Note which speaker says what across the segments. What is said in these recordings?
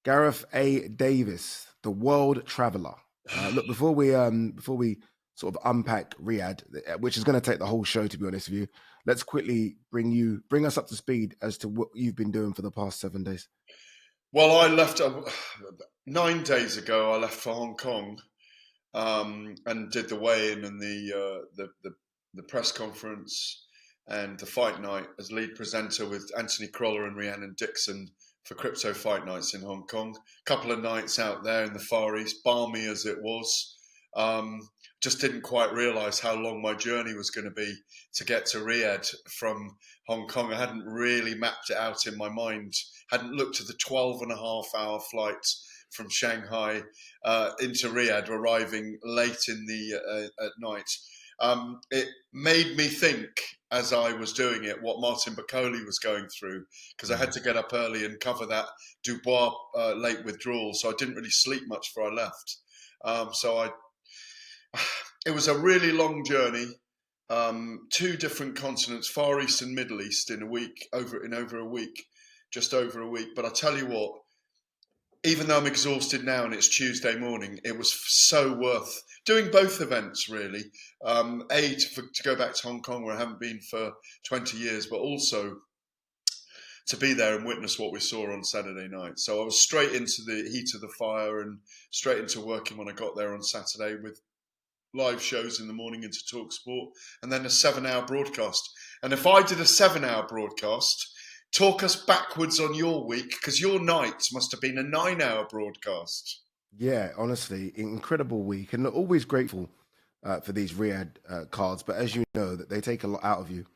Speaker 1: Gareth A. Davies, the world traveller. Look, before we sort of unpack Riyadh, which is going to take the whole show, to be honest with you, let's quickly bring us up to speed as to what you've been doing for the past 7 days.
Speaker 2: Well, I left 9 days ago. I left for Hong Kong and did the weigh-in and the press conference and the fight night as lead presenter with Anthony Croller and Rhiannon Dixon for Crypto Fight Nights in Hong Kong. Couple of nights out there in the Far East, balmy as it was. Just didn't quite realise how long my journey was going to be to get to Riyadh from Hong Kong. I hadn't really mapped it out in my mind. Hadn't looked at the 12.5-hour flight from Shanghai into Riyadh, arriving late in the at night. It made me think, as I was doing it, what Martin Bakole was going through, because I had to get up early and cover that Dubois late withdrawal, so I didn't really sleep much before I left. It was a really long journey, 2 different continents, Far East and Middle East, in over a week, just over a week. But I tell you what, even though I'm exhausted now and it's Tuesday morning, it was so worth doing both events, really. To go back to Hong Kong, where I haven't been for 20 years, but also to be there and witness what we saw on Saturday night. So I was straight into the heat of the fire and straight into working when I got there on Saturday, with live shows in the morning into talkSPORT, and then a 7-hour broadcast. And if I did a 7-hour broadcast, talk us backwards on your week, because your night must have been a 9-hour broadcast.
Speaker 1: Yeah, honestly, incredible week, and always grateful for these Riyadh cards. But as you know, that they take a lot out of you.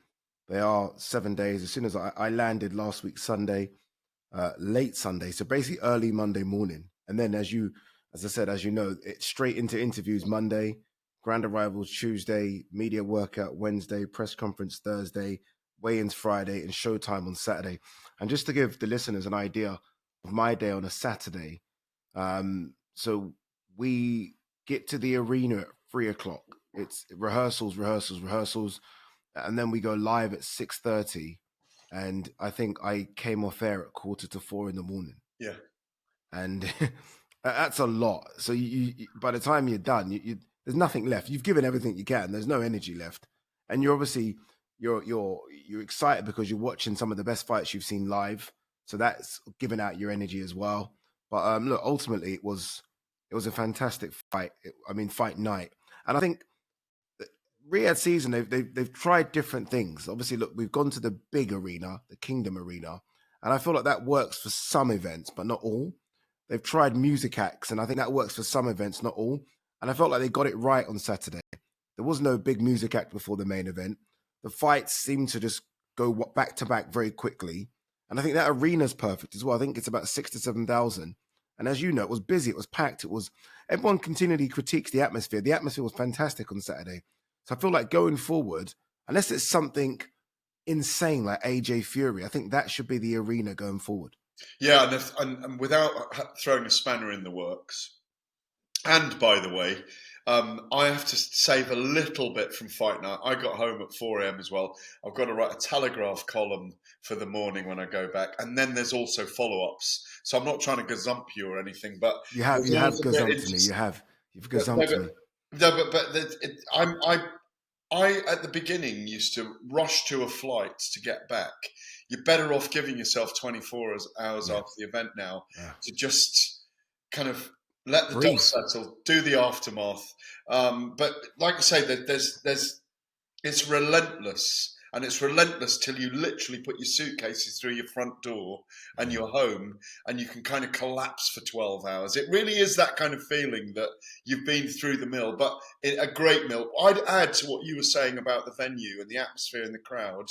Speaker 1: They are 7 days. As soon as I landed last week Sunday, late Sunday, so basically early Monday morning, and then as you know, it's straight into interviews Monday, grand arrivals Tuesday, media workout Wednesday, press conference Thursday, weigh-ins Friday, and showtime on Saturday. And just to give the listeners an idea of my day on a Saturday, so we get to the arena at 3:00. It's rehearsals, and then we go live at 6:30. And I think I came off air at 3:45 in the morning.
Speaker 2: Yeah,
Speaker 1: and that's a lot. So you by the time you're done, there's nothing left. You've given everything you can. There's no energy left, and you're obviously you're excited because you're watching some of the best fights you've seen live. So that's giving out your energy as well. But look, ultimately it was a fantastic fight. Fight night, and I think Riyadh season they've tried different things. Obviously, look, we've gone to the big arena, the Kingdom Arena, and I feel like that works for some events, but not all. They've tried music acts, and I think that works for some events, not all. And I felt like they got it right on Saturday. There was no big music act before the main event. The fights seemed to just go back to back very quickly. And I think that arena's perfect as well. I think it's about 6,000 to 7,000. And as you know, it was busy, it was packed. Everyone continually critiques the atmosphere. The atmosphere was fantastic on Saturday. So I feel like going forward, unless it's something insane like AJ Fury, I think that should be the arena going forward.
Speaker 2: Yeah, and without throwing a spanner in the works, and by the way, I have to save a little bit from fight night. I got home at 4 a.m. as well. I've got to write a Telegraph column for the morning when I go back. And then there's also follow-ups. So I'm not trying to gazump you or anything, but...
Speaker 1: You have gazumped me. You've gazumped me.
Speaker 2: No, but I, at the beginning, used to rush to a flight to get back. You're better off giving yourself 24 hours after the event now to just kind of let the dust settle, do the aftermath. But like I say, it's relentless, and it's relentless till you literally put your suitcases through your front door and you're home, and you can kind of collapse for 12 hours. It really is that kind of feeling that you've been through the mill, but a great mill. I'd add to what you were saying about the venue and the atmosphere and the crowd.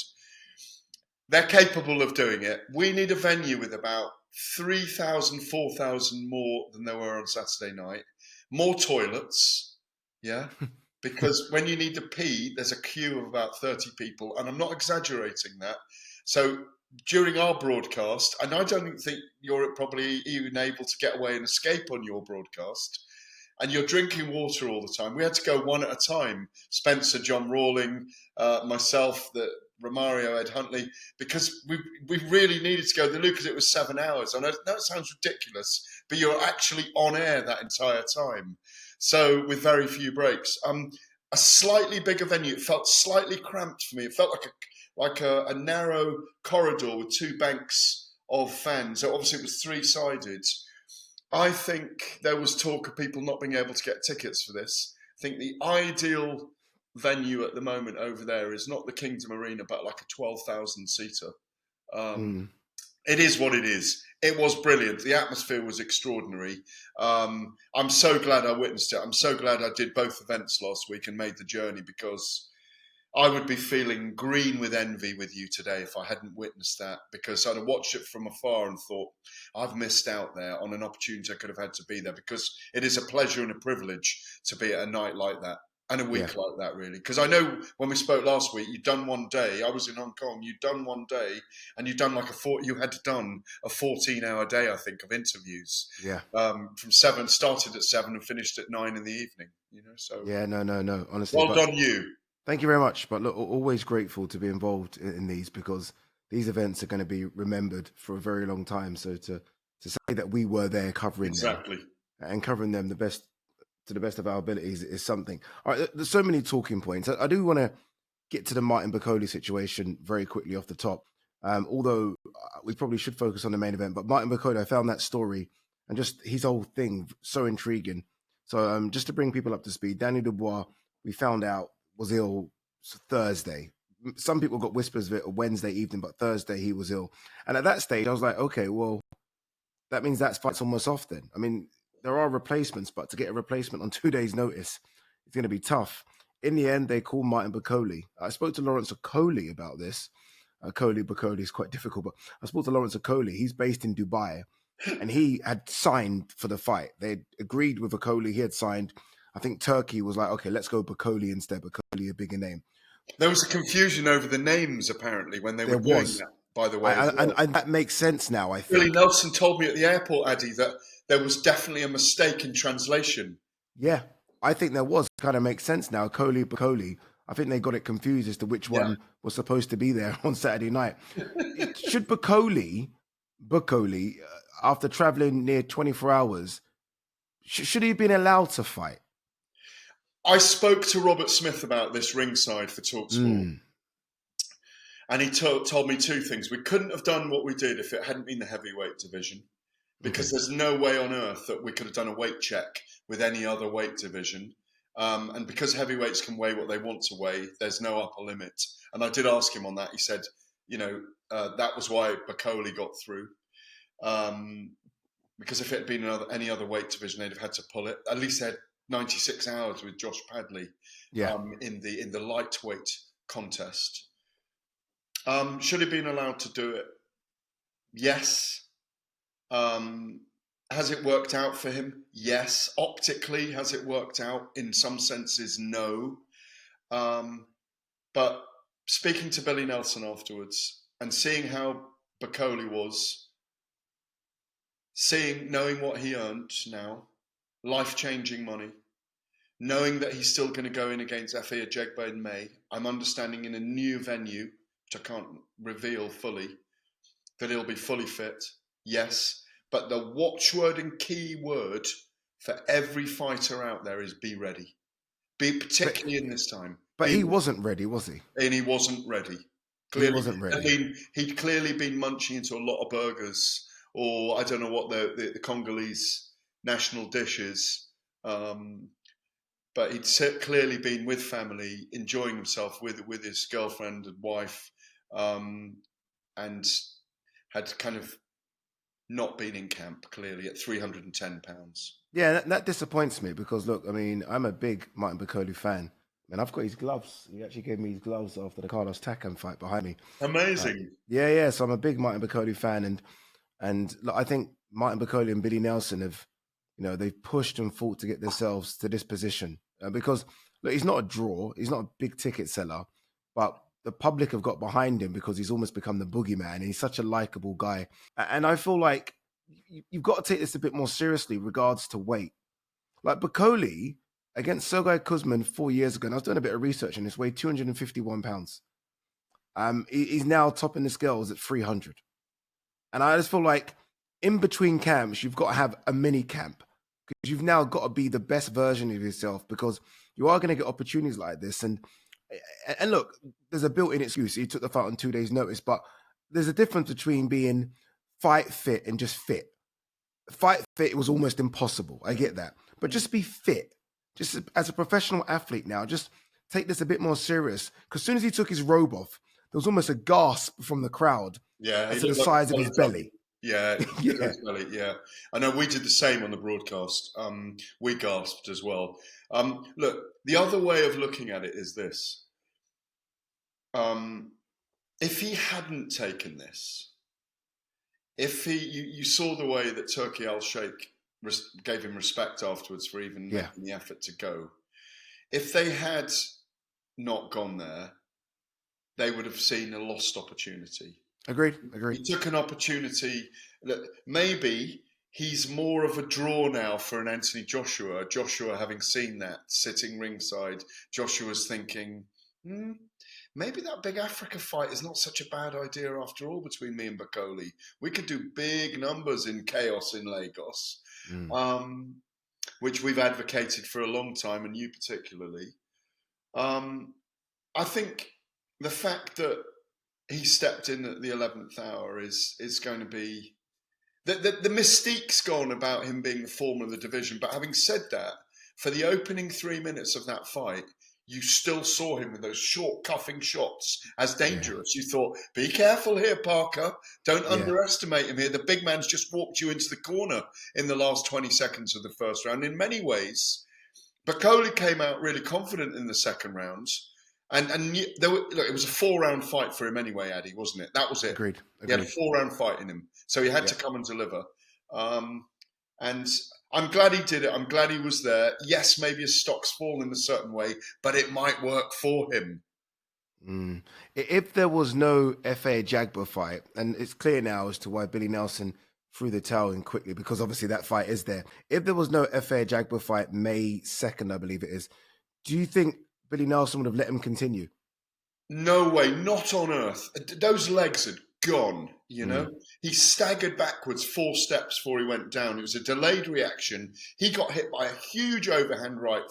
Speaker 2: They're capable of doing it. We need a venue with about 3,000, 4,000 more than there were on Saturday night. More toilets, because when you need to pee, there's a queue of about 30 people, and I'm not exaggerating that. So during our broadcast, and I don't think you're probably even able to get away and escape on your broadcast, and you're drinking water all the time. We had to go one at a time. Spencer, John Rawling, myself, Romario, Ed Huntley, because we really needed to go to the loo because it was 7 hours. I know that sounds ridiculous, but you're actually on air that entire time. So with very few breaks. A slightly bigger venue. It felt slightly cramped for me. It felt like a narrow corridor with two banks of fans. So obviously it was three-sided. I think there was talk of people not being able to get tickets for this. I think the ideal venue at the moment over there is not the Kingdom Arena, but like a 12,000-seater. It is what it is. It was brilliant. The atmosphere was extraordinary. I'm so glad I witnessed it. I'm so glad I did both events last week and made the journey, because I would be feeling green with envy with you today if I hadn't witnessed that, because I'd have watched it from afar and thought, I've missed out there on an opportunity I could have had to be there, because it is a pleasure and a privilege to be at a night like that. And a week like that, really. Because I know when we spoke last week, you'd done one day. I was in Hong Kong. You'd done one day, and you'd done you had done a 14-hour day, I think, of interviews.
Speaker 1: Yeah.
Speaker 2: From 7, started at 7 and finished at 9 in the evening. So.
Speaker 1: Yeah, no. Honestly,
Speaker 2: well done, you.
Speaker 1: Thank you very much. But look, always grateful to be involved in these, because these events are going to be remembered for a very long time. So to say that we were there covering them and covering them to the best of our abilities is something. All right, there's so many talking points. I do want to get to the Martin Bakole situation very quickly off the top, although we probably should focus on the main event. But Martin Bakole, I found that story and just his whole thing so intriguing. So just to bring people up to speed, Daniel Dubois, we found out, was ill Thursday. Some people got whispers of it Wednesday evening, but Thursday he was ill. And at that stage, I was like, okay, well, that means that fight's almost off then. I mean, there are replacements, but to get a replacement on 2 days' notice, it's going to be tough. In the end, they called Martin Bakole. I spoke to Lawrence Okoli about this. Bakole is quite difficult, but I spoke to Lawrence Okoli. He's based in Dubai, and he had signed for the fight. They agreed with Bakole. He had signed. I think Turkey was like, okay, let's go Bakole instead. Bakole, a bigger name.
Speaker 2: There was a confusion over the names, apparently, when they were doing that, by the way.
Speaker 1: And that makes sense now, I think.
Speaker 2: Billy Nelson told me at the airport, Ade, that there was definitely a mistake in translation.
Speaker 1: Yeah, I think there was. Kind of makes sense now. Bakole. I think they got it confused as to which one was supposed to be there on Saturday night. Should Bakole, after traveling near 24 hours, should he have been allowed to fight?
Speaker 2: I spoke to Robert Smith about this ringside for talkSPORT. And he told me two things. We couldn't have done what we did if it hadn't been the heavyweight division, because there's no way on earth that we could have done a weight check with any other weight division. And because heavyweights can weigh what they want to weigh, there's no upper limit. And I did ask him on that. He said, that was why Bakole got through. Because if it had been any other weight division, they'd have had to pull it. At least they had 96 hours with Josh Padley in the lightweight contest. Should he have been allowed to do it? Yes. Has it worked out for him? Yes. Optically, has it worked out? In some senses, no. But speaking to Billy Nelson afterwards and seeing how Bakole was, knowing what he earned now, life-changing money, knowing that he's still going to go in against Efe Ajegba in May, I'm understanding in a new venue, which I can't reveal fully, that he'll be fully fit, yes. But the watchword and key word for every fighter out there is be ready. Particularly in this time.
Speaker 1: But he wasn't ready, was he?
Speaker 2: And he wasn't ready. Clearly, he wasn't ready. He'd clearly been munching into a lot of burgers, or I don't know what the Congolese national dish is. But he'd clearly been with family, enjoying himself with his girlfriend and wife, and had kind of not been in camp, clearly, at 310 pounds.
Speaker 1: Yeah, that disappoints me because, look, I mean, I'm a big Martin Bakole fan. And I've got his gloves. He actually gave me his gloves after the Carlos Takam fight behind me.
Speaker 2: Amazing.
Speaker 1: Yeah. So I'm a big Martin Bakole fan. And look, I think Martin Bakole and Billy Nelson have, they've pushed and fought to get themselves to this position. Because, look, he's not a draw. He's not a big ticket seller. But the public have got behind him because he's almost become the boogeyman. And he's such a likable guy. And I feel like you've got to take this a bit more seriously regards to weight. Like Bakole against Sergei Kuzmin 4 years ago, and I was doing a bit of research on this, weighed 251 pounds. He's now topping the scales at 300. And I just feel like in between camps, you've got to have a mini camp because you've now got to be the best version of yourself because you are going to get opportunities like this. And look, there's a built-in excuse. He took the fight on 2 days' notice, but there's a difference between being fight fit and just fit. Fight fit was almost impossible. I get that. But just be fit. Just as a professional athlete now, just take this a bit more serious. Because as soon as he took his robe off, there was almost a gasp from the crowd.
Speaker 2: Yeah,
Speaker 1: to the size of his belly.
Speaker 2: Yeah, his belly, yeah. I know we did the same on the broadcast. We gasped as well. Look, the other way of looking at it is this. If he hadn't taken this, you saw the way that Turki Al-Sheikh gave him respect afterwards for even making the effort to go. If they had not gone there, they would have seen a lost opportunity.
Speaker 1: Agreed.
Speaker 2: He took an opportunity. Maybe he's more of a draw now for an Anthony Joshua. Joshua, having seen that, sitting ringside, Joshua's thinking, maybe that big Africa fight is not such a bad idea after all between me and Bakole. We could do big numbers in chaos in Lagos, which we've advocated for a long time, and you particularly. I think the fact that he stepped in at the 11th hour is going to be... The mystique's gone about him being the former of the division, but having said that, for the opening 3 minutes of that fight, you still saw him with those short cuffing shots as dangerous. You thought, be careful here, Parker. Don't underestimate him here. The big man's just walked you into the corner in the last 20 seconds of the first round. In many ways, Bakole came out really confident in the second round. And look, it was a 4-round fight for him anyway, Ade, wasn't it? That was it.
Speaker 1: Agreed.
Speaker 2: He had a 4-round fight in him. So he had to come and deliver. And I'm glad he did it. I'm glad he was there. Yes, maybe his stock's fallen a certain way, but it might work for him.
Speaker 1: If there was no FA Jagba fight, and it's clear now as to why Billy Nelson threw the towel in quickly, because obviously that fight is there. If there was no FA Jagba fight, May 2nd, I believe it is, do you think Billy Nelson would have let him continue?
Speaker 2: No way, not on earth. Those legs had gone, you know. He staggered backwards 4 steps before he went down. It was a delayed reaction. He got hit by a huge overhand right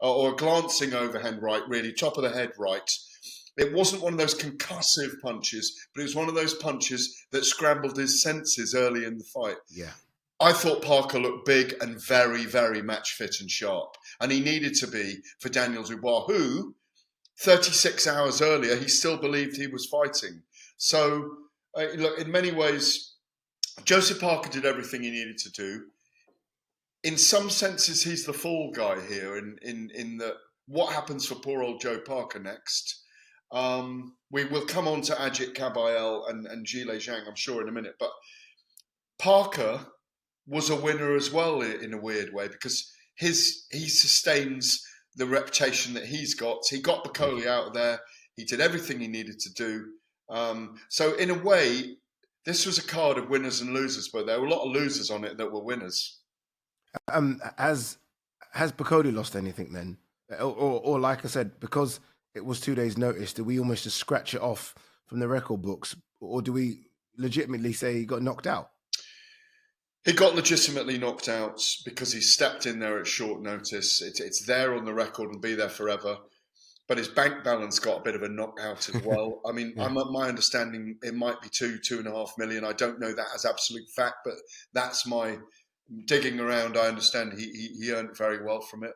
Speaker 2: or a glancing overhand right, really, top of the head right. It wasn't one of those concussive punches, but it was one of those punches that scrambled his senses early in the fight.
Speaker 1: Yeah.
Speaker 2: I thought Parker looked big and very, very match fit and sharp. And he needed to be for Daniel Dubois, who 36 hours earlier, he still believed he was fighting. So, look, in many ways, Joseph Parker did everything he needed to do. In some senses, he's the fall guy here in that what happens for poor old Joe Parker next. We will come on to Ajit Kabayel and Gile Zhang, I'm sure, in a minute. But Parker was a winner as well in a weird way because he sustains the reputation that he's got. He got Bakole out of there. He did everything he needed to do. So in a way, this was a card of winners and losers, but there were a lot of losers on it that were winners.
Speaker 1: Has Bakole lost anything then? Or like I said, because it was 2 days' notice, do we almost just scratch it off from the record books? Or do we legitimately say he got knocked out?
Speaker 2: He got legitimately knocked out because he stepped in there at short notice. It's there on the record and be there forever. But his bank balance got a bit of a knockout as well. I mean, my understanding, it might be 2.5 million. I don't know that as absolute fact, but that's my digging around. I understand he earned very well from it.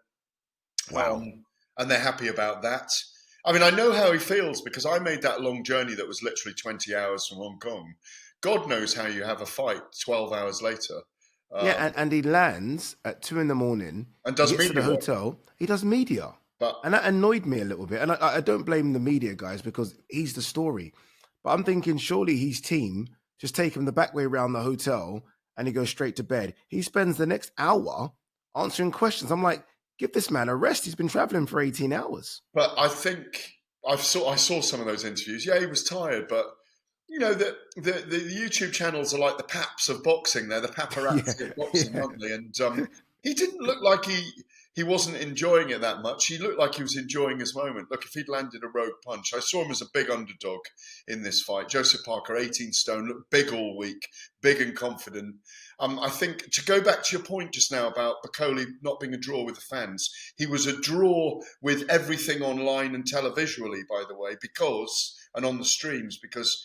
Speaker 1: Wow.
Speaker 2: And they're happy about that. I mean, I know how he feels because I made that long journey that was literally 20 hours from Hong Kong. God knows how you have a fight 12 hours later.
Speaker 1: And he lands at 2 a.m.
Speaker 2: and does
Speaker 1: he gets
Speaker 2: media
Speaker 1: to the hotel. He does media. And that annoyed me a little bit. And I don't blame the media guys because he's the story. But I'm thinking surely his team just take him the back way around the hotel and he goes straight to bed. He spends the next hour answering questions. I'm like, give this man a rest. He's been traveling for 18 hours.
Speaker 2: But I think I saw some of those interviews. Yeah, he was tired, but you know, the YouTube channels are like the paps of boxing. They're the paparazzi of boxing, aren't they? And he didn't look like he wasn't enjoying it that much. He looked like he was enjoying his moment. Look, if he'd landed a rogue punch, I saw him as a big underdog in this fight. Joseph Parker, 18 stone, looked big all week, big and confident. I think, to go back to your point just now about Bakole not being a draw with the fans, he was a draw with everything online and televisually, by the way, and on the streams, because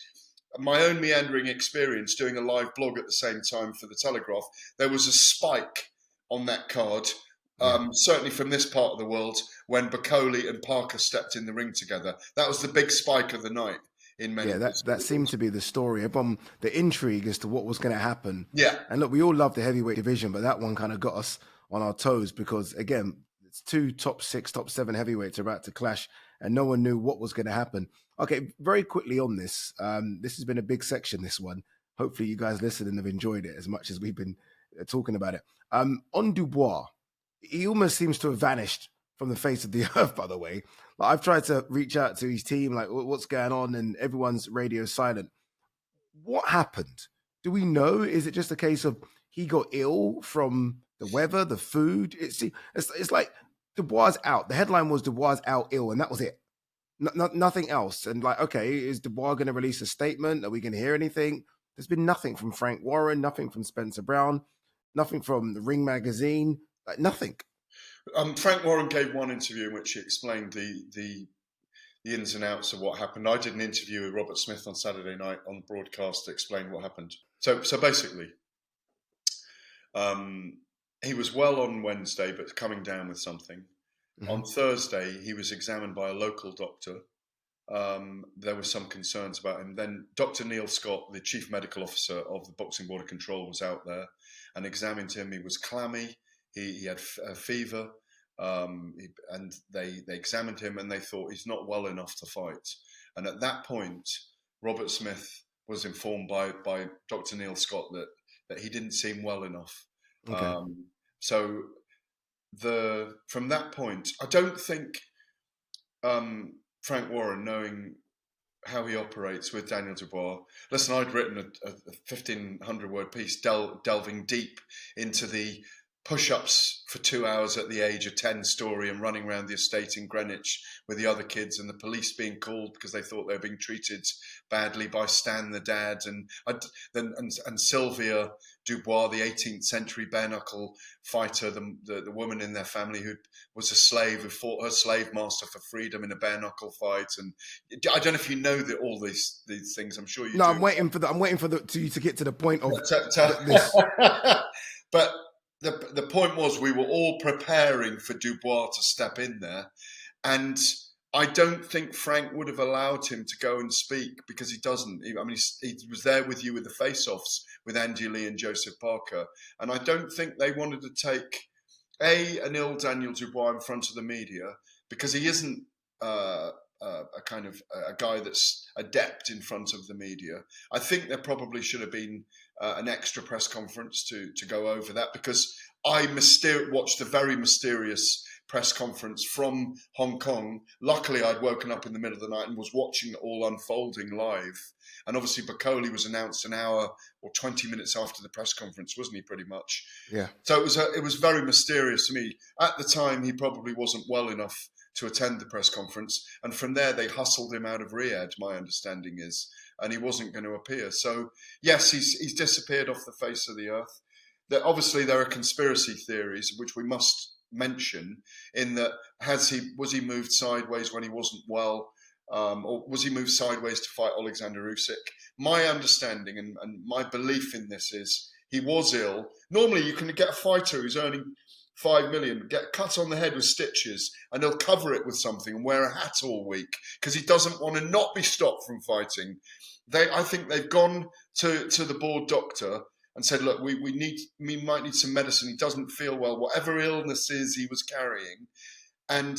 Speaker 2: my own meandering experience doing a live blog at the same time for the Telegraph, there was a spike on that card. Certainly from this part of the world, when Bakole and Parker stepped in the ring together. That was the big spike of the night in many.
Speaker 1: Yeah, that seemed to be the story. Upon the intrigue as to what was going to happen.
Speaker 2: Yeah.
Speaker 1: And look, we all love the heavyweight division, but that one kind of got us on our toes because, again, it's 2 top 6, top 7 heavyweights about to clash, and no one knew what was going to happen. Okay, very quickly on this. This has been a big section, this one. Hopefully you guys listening have enjoyed it as much as we've been talking about it. On Dubois, he almost seems to have vanished from the face of the earth, by the way. Like, I've tried to reach out to his team, like, what's going on? And everyone's radio silent. What happened? Do we know? Is it just a case of he got ill from the weather, the food? It's like Dubois out. The headline was Dubois out ill, and that was it. Nothing else. And like, okay, is Dubois going to release a statement? Are we going to hear anything? There's been nothing from Frank Warren, nothing from Spencer Brown, nothing from the Ring magazine. Like, nothing.
Speaker 2: Frank Warren gave one interview in which he explained the ins and outs of what happened. I did an interview with Robert Smith on Saturday night on broadcast to explain what happened. So basically, he was well on Wednesday, but coming down with something. Mm-hmm. On Thursday, he was examined by a local doctor. There were some concerns about him. Then Dr. Neil Scott, the chief medical officer of the Boxing Board of Control, was out there and examined him. He was clammy. He had a fever, and they examined him and they thought he's not well enough to fight. And at that point, Robert Smith was informed by Dr. Neil Scott that he didn't seem well enough. Okay. So from that point, I don't think Frank Warren, knowing how he operates with Daniel Dubois. Listen, I'd written a 1,500-word piece delving deep into the push-ups for 2 hours at the age of 10 story and running around the estate in Greenwich with the other kids, and the police being called because they thought they were being treated badly by Stan the dad, and Sylvia Dubois, the 18th century bare knuckle fighter, the woman in their family who was a slave, who fought her slave master for freedom in a bare knuckle fight. And I don't know if you know all these things. I'm sure you. No, do.
Speaker 1: I'm waiting for you to get to the point of this.
Speaker 2: But the point was, we were all preparing for Dubois to step in there, and I don't think Frank would have allowed him to go and speak, because he doesn't. He was there with you with the face-offs with Andy Lee and Joseph Parker, and I don't think they wanted to take an ill Daniel Dubois in front of the media, because he isn't a kind of a guy that's adept in front of the media. I think there probably should have been an extra press conference to go over that, because I watched a very mysterious press conference from Hong Kong. Luckily, I'd woken up in the middle of the night and was watching it all unfolding live. And obviously, Bakole was announced an hour or 20 minutes after the press conference, wasn't he, pretty much?
Speaker 1: Yeah.
Speaker 2: So it was very mysterious to me. At the time, he probably wasn't well enough to attend the press conference. And from there, they hustled him out of Riyadh, my understanding is, and he wasn't going to appear. So, yes, he's disappeared off the face of the earth. Obviously, there are conspiracy theories, which we must mention, in that was he moved sideways when he wasn't well, or was he moved sideways to fight Alexander Usyk? My understanding and my belief in this is he was ill. Normally, you can get a fighter who's earning 5 million, get cut on the head with stitches, and he'll cover it with something and wear a hat all week because he doesn't want to not be stopped from fighting. I think they've gone to the board doctor and said, look, we might need some medicine. He doesn't feel well, whatever illnesses he was carrying. And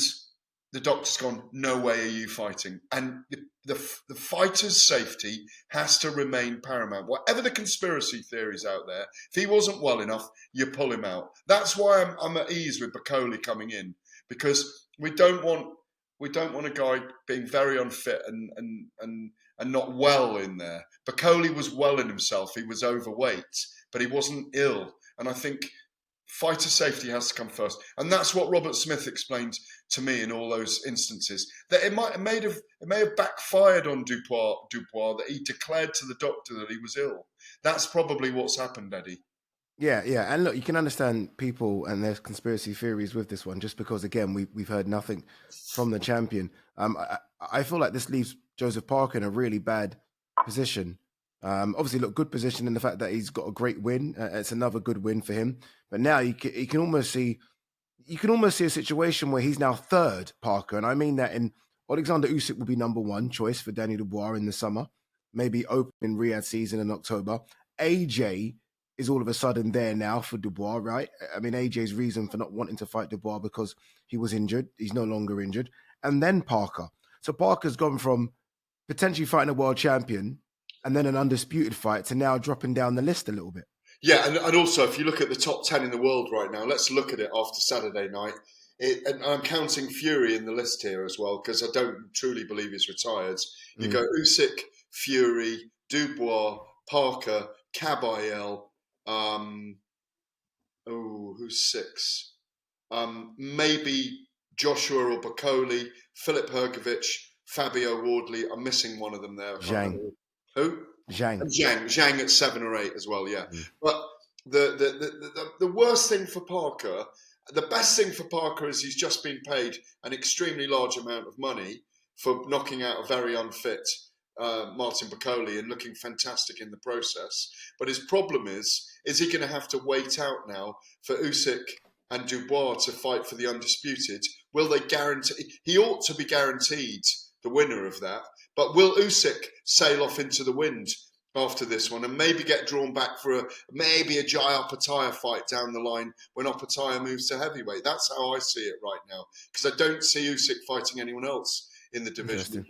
Speaker 2: the doctor's gone, no way are you fighting. And the fighter's safety has to remain paramount. Whatever the conspiracy theories out there, if he wasn't well enough, you pull him out. That's why I'm at ease with Bakole coming in, because we don't want a guy being very unfit and not well in there. Bakole was well in himself. He was overweight, but he wasn't ill. And I think fighter safety has to come first. And that's what Robert Smith explained to me in all those instances. That it may have backfired on Dubois that he declared to the doctor that he was ill. That's probably what's happened, Eddie.
Speaker 1: Yeah. And look, you can understand people and their conspiracy theories with this one, just because, again, we've heard nothing from the champion. I feel like this leaves Joseph Parker in a really bad position. Obviously, look, good position in the fact that he's got a great win. It's another good win for him. But now you can almost see a situation where he's now third, Parker, and I mean that in Alexander Usyk will be number one choice for Daniel Dubois in the summer, maybe open in Riyadh season in October. AJ is all of a sudden there now for Dubois, right? I mean, AJ's reason for not wanting to fight Dubois because he was injured. He's no longer injured. And then Parker. So Parker's gone from potentially fighting a world champion and then an undisputed fight to now dropping down the list a little bit.
Speaker 2: Yeah, and also if you look at the top 10 in the world right now, let's look at it after Saturday night. And I'm counting Fury in the list here as well, because I don't truly believe he's retired. You go Usyk, Fury, Dubois, Parker, Kabayel. Who's six? Maybe Joshua or Bakole, Filip Hrgovic, Fabio Wardley. I'm missing one of them there.
Speaker 1: Zhang.
Speaker 2: Who? Zhang at 7 or 8 as well, yeah. But the worst thing for Parker, the best thing for Parker is he's just been paid an extremely large amount of money for knocking out a very unfit Martin Bakole and looking fantastic in the process. But his problem is he going to have to wait out now for Usyk and Dubois to fight for the undisputed? Will they guarantee? He ought to be guaranteed the winner of that. But will Usyk sail off into the wind after this one and maybe get drawn back for maybe a Jai Opetaia fight down the line when Opetaia moves to heavyweight? That's how I see it right now, because I don't see Usyk fighting anyone else in the division.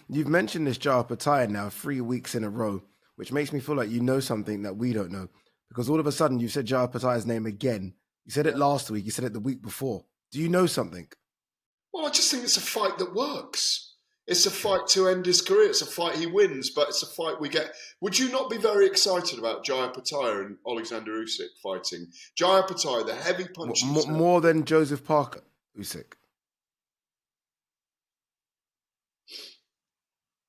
Speaker 1: You've mentioned this Jai Opetaia now 3 weeks in a row, which makes me feel like you know something that we don't know, because all of a sudden you've said Jai Opetaia's name again. You said it last week. You said it the week before. Do you know something?
Speaker 2: Well, I just think it's a fight that works. It's a fight to end his career. It's a fight he wins, but it's a fight we get. Would you not be very excited about Jai Opetaia and Alexander Usyk fighting? Jai Opetaia, the heavy punches.
Speaker 1: More than Joseph Parker, Usyk.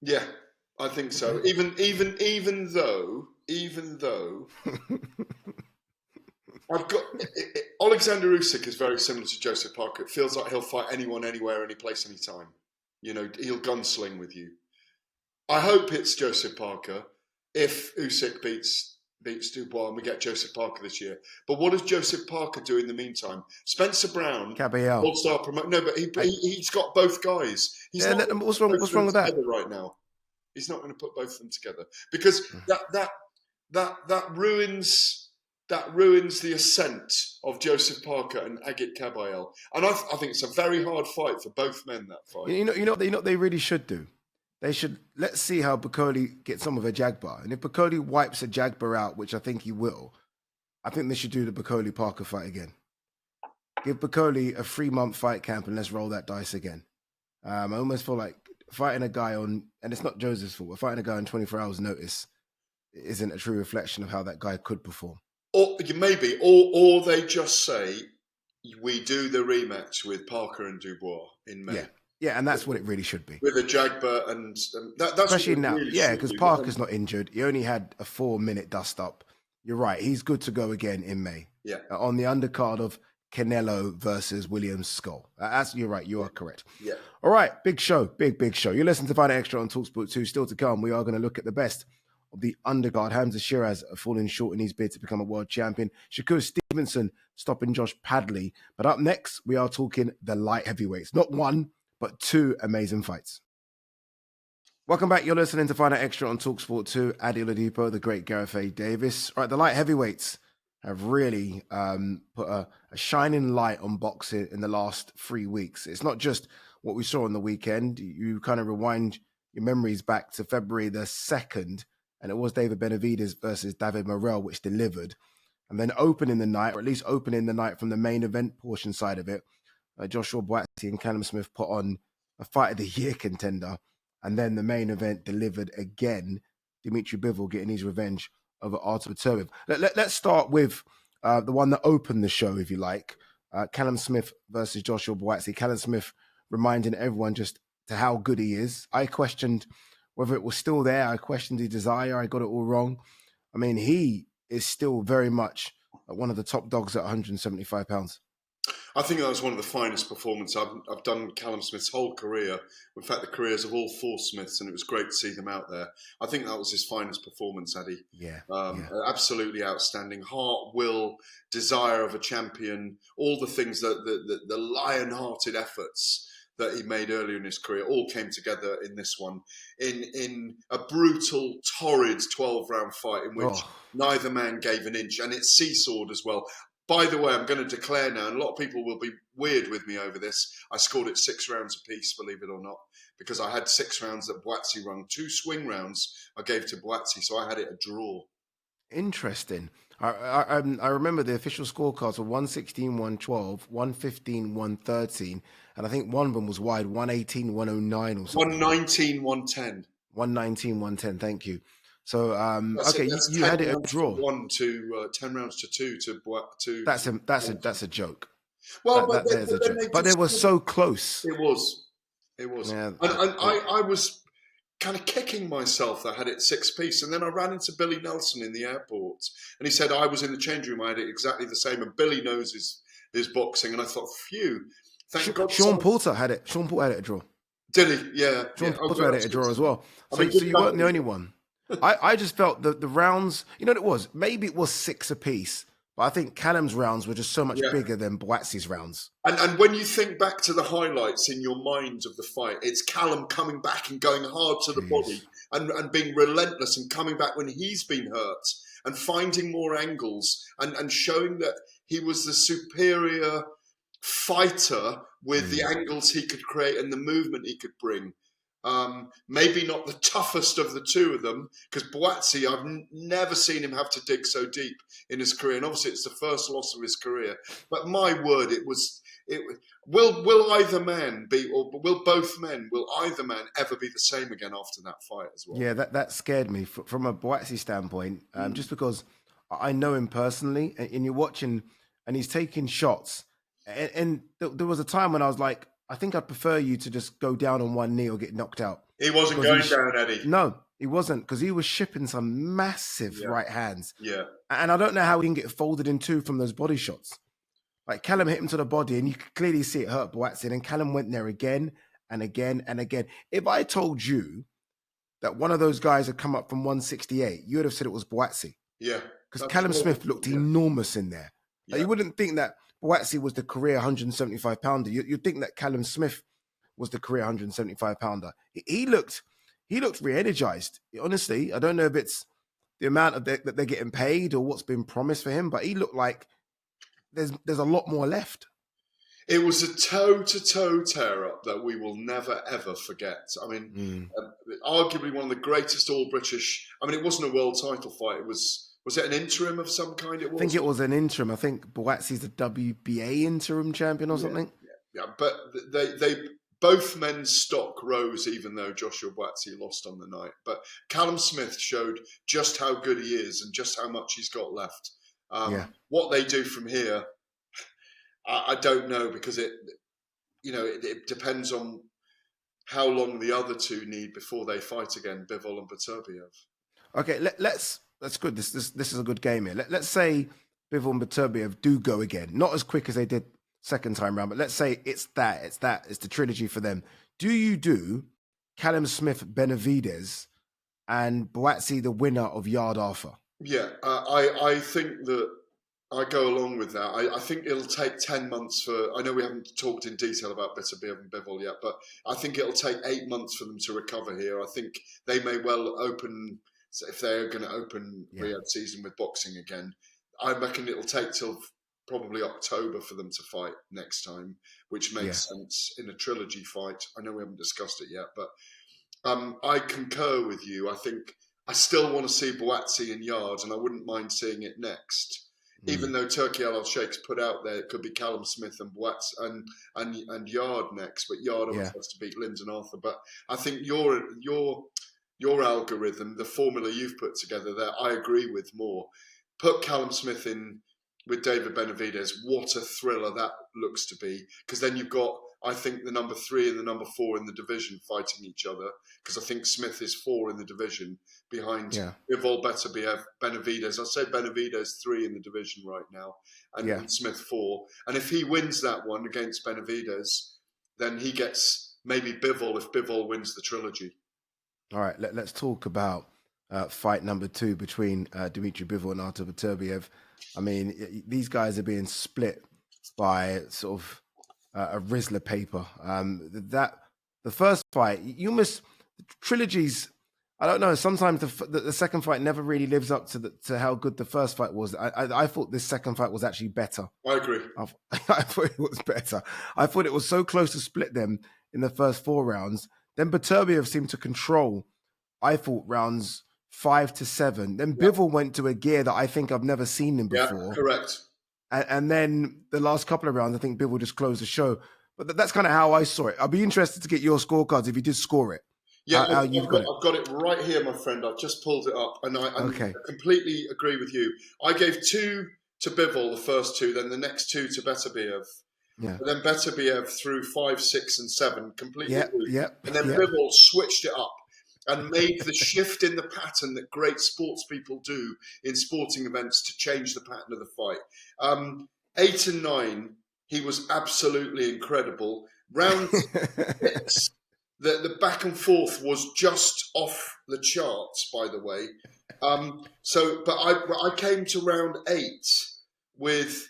Speaker 2: Yeah, I think so. Even though I've got Alexander Usyk is very similar to Joseph Parker. It feels like he'll fight anyone, anywhere, any place, any time. You know, he'll gunsling with you. I hope it's Joseph Parker if Usyk beats Dubois and we get Joseph Parker this year. But what does Joseph Parker do in the meantime? Spencer Brown,
Speaker 1: Kabayel,
Speaker 2: all-star promoter. No, but he's got both guys.
Speaker 1: What's wrong with that
Speaker 2: right now? He's not going to put both of them together because that ruins. That ruins the ascent of Joseph Parker and Agit Kabayel. And I think it's a very hard fight for both men, that fight.
Speaker 1: You know what they really should do? They should, let's see how Bakole gets on with a Jagbar. And if Bakole wipes a Jagbar out, which I think he will, I think they should do the Bakole-Parker fight again. Give Bakole a 3-month fight camp and let's roll that dice again. I almost feel like fighting a guy on, and it's not Joseph's fault, but fighting a guy on 24 hours notice isn't a true reflection of how that guy could perform.
Speaker 2: Or they just say, we do the rematch with Parker and Dubois in May.
Speaker 1: Yeah, and that's what it really should be.
Speaker 2: With a Jagbar and that's
Speaker 1: especially now,
Speaker 2: really
Speaker 1: because Parker's not injured. He only had a 4-minute dust-up. You're right, he's good to go again in May.
Speaker 2: Yeah.
Speaker 1: On the undercard of Canelo versus Williams Skull. You're right, you are correct.
Speaker 2: Yeah.
Speaker 1: All right, big show, big show. You're listening to Fight Extra on talkSPORT 2. Still to come, we are going to look at the best of the undercard. Hamza Shiraz falling short in his bid to become a world champion. Shakur Stevenson stopping Josh Padley. But up next, we are talking the light heavyweights. Not one, but 2 amazing fights. Welcome back. You're listening to Fight Extra on talkSPORT 2. Ade Oladipo, the great Gareth A. Davies. All right, the light heavyweights have really put a shining light on boxing in the last 3 weeks. It's not just what we saw on the weekend. You kind of rewind your memories back to February the 2nd, and it was David Benavidez versus David Morrell, which delivered. And then opening the night, or at least opening the night from the main event portion side of it, Joshua Buatsi and Callum Smith put on a fight of the year contender. And then the main event delivered again. Dimitri Bivol getting his revenge over Ade Oladipo. Let's start with the one that opened the show, if you like. Callum Smith versus Joshua Buatsi. Callum Smith reminding everyone just to how good he is. I questioned whether it was still there. I questioned the desire. I got it all wrong. I mean, he is still very much one of the top dogs at 175 pounds.
Speaker 2: I think that was one of the finest performances. I've done Callum Smith's whole career. In fact, the careers of all four Smiths, and it was great to see them out there. I think that was his finest performance, Ade.
Speaker 1: Yeah.
Speaker 2: Absolutely outstanding. Heart, will, desire of a champion, all the things that the lion-hearted efforts that he made earlier in his career all came together in this one, in a brutal, torrid 12-round fight in which neither man gave an inch, and it seesawed as well. By the way, I'm going to declare now, and a lot of people will be weird with me over this, I scored it 6 rounds apiece, believe it or not, because I had 6 rounds that Buatsi rung. 2 swing rounds I gave to Buatsi, so I had it a draw.
Speaker 1: Interesting. I remember the official scorecards were 116, 112, 115, 113, and I think one of them was wide, 118, 109 or something.
Speaker 2: 119, 110.
Speaker 1: 119, 110, thank you. So, okay, you had it a draw.
Speaker 2: 1 to 10 rounds to 2 to
Speaker 1: That's a joke.
Speaker 2: Well,
Speaker 1: there's a joke. But they were so close.
Speaker 2: It was.
Speaker 1: Yeah,
Speaker 2: and I was kind of kicking myself that I had it 6-piece, and then I ran into Billy Nelson in the airport, and he said I was in the change room. I had it exactly the same, and Billy knows his boxing, and I thought, phew, thank God.
Speaker 1: Sean Porter had it. Sean Porter had it a draw.
Speaker 2: Did he? Yeah.
Speaker 1: Sean Porter had it a draw as well. So you weren't the only one. I just felt that the rounds, you know what it was? Maybe it was 6 apiece, but I think Callum's rounds were just so much bigger than Buatsi's rounds.
Speaker 2: And when you think back to the highlights in your mind of the fight, it's Callum coming back and going hard to the body and being relentless and coming back when he's been hurt and finding more angles and showing that he was the superior fighter with the angles he could create and the movement he could bring. Maybe not the toughest of the two of them, because Buatsi, I've never seen him have to dig so deep in his career, and obviously it's the first loss of his career. But my word, will either man be, or will either man ever be the same again after that fight as well?
Speaker 1: Yeah, that scared me from a Buatsi standpoint, just because I know him personally, and you're watching, and he's taking shots, and there was a time when I was like, I think I'd prefer you to just go down on one knee or get knocked out.
Speaker 2: He wasn't going down, Eddie.
Speaker 1: No, he wasn't, because he was shipping some massive right hands.
Speaker 2: Yeah.
Speaker 1: And I don't know how he can get folded in two from those body shots. Like, Callum hit him to the body, and you could clearly see it hurt Buatsi, and Callum went there again and again and again. If I told you that one of those guys had come up from 168, you would have said it was Buatsi.
Speaker 2: Yeah.
Speaker 1: Because Callum Smith looked enormous in there. Like, you wouldn't think that Buatsi was the career 175-pounder. You'd think that Callum Smith was the career 175-pounder. He looked re-energized. Honestly, I don't know if it's the amount that they're getting paid or what's been promised for him, but he looked like there's a lot more left.
Speaker 2: It was a toe-to-toe tear-up that we will never, ever forget. I mean, arguably one of the greatest all-British... I mean, it wasn't a world title fight. It was... Was it an interim of some kind?
Speaker 1: I think it was an interim. I think Buatsi's the WBA interim champion or something.
Speaker 2: Yeah. But they both men's stock rose, even though Joshua Buatsi lost on the night. But Callum Smith showed just how good he is and just how much he's got left. What they do from here, I don't know, because it depends on how long the other two need before they fight again, Bivol and Beterbiev.
Speaker 1: Okay, that's good. This is a good game here. Let's say Bivol and Beterbiev do go again. Not as quick as they did second time round, but let's say it's the trilogy for them. Do you do Callum Smith Benavidez and Buatsi the winner of Yard Arthur?
Speaker 2: Yeah, I think that I go along with that. I think it'll take 10 months for... I know we haven't talked in detail about Beterbiev and Bivol yet, but I think it'll take 8 months for them to recover here. I think they may well open... If they're going to open Riyadh season with boxing again, I reckon it'll take till probably October for them to fight next time, which makes sense in a trilogy fight. I know we haven't discussed it yet, but I concur with you. I think I still want to see Buatsi in Yard, and I wouldn't mind seeing it next. Even though Turkey Al Sheikh's put out there, it could be Callum Smith and Buatsi and Yard next, but Yard obviously has to beat Lyndon Arthur. But I think your algorithm, the formula you've put together there, I agree with more. Put Callum Smith in with David Benavidez, what a thriller that looks to be. Because then you've got, I think, the number 3 and the number 4 in the division fighting each other. Because I think Smith is 4 in the division behind Bivol, Beterbiev, Benavidez. I'd say Benavidez 3 in the division right now, and Smith 4. And if he wins that one against Benavidez, then he gets maybe Bivol if Bivol wins the trilogy.
Speaker 1: All right, let's talk about fight number 2 between Dimitri Bivol and Ade Beterbiev. I mean, these guys are being split by sort of a Rizzler paper. The first fight, trilogies. I don't know. Sometimes the second fight never really lives up to how good the first fight was. I thought this second fight was actually better.
Speaker 2: I agree.
Speaker 1: I thought it was better. I thought it was so close to split them in the first 4 rounds. Then Beterbiev seemed to control, I thought, rounds 5 to 7. Then Bivol went to a gear that I think I've never seen him before.
Speaker 2: Yeah, correct.
Speaker 1: And then the last couple of rounds, I think Bivol just closed the show. But that's kind of how I saw it. I'd be interested to get your scorecards if you did score it.
Speaker 2: Yeah, I've got it right here, my friend. I've just pulled it up, and I completely agree with you. I gave 2 to Bivol, the first 2, then the next 2 to Beterbiev. Yeah. And then Beterbiev through 5, 6, and 7 completely. And then Bivol switched it up and made the shift in the pattern that great sports people do in sporting events to change the pattern of the fight. 8 and 9, he was absolutely incredible. Round 6, the back and forth was just off the charts, by the way. But I came to round 8 with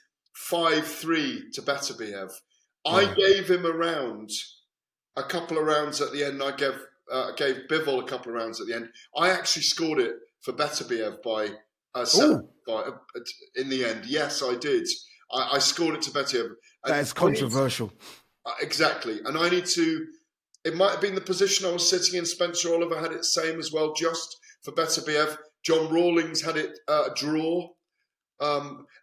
Speaker 2: 5-3 to Beterbiev. I gave him a couple of rounds at the end. I gave Bivol a couple of rounds at the end. I actually scored it for Beterbiev by 7 in the end. Yes, I did. I scored it to Beterbiev.
Speaker 1: That is controversial.
Speaker 2: Exactly. And I need to... It might have been the position I was sitting in. Spencer Oliver had it same as well, just for Beterbiev. John Rawlings had it a draw.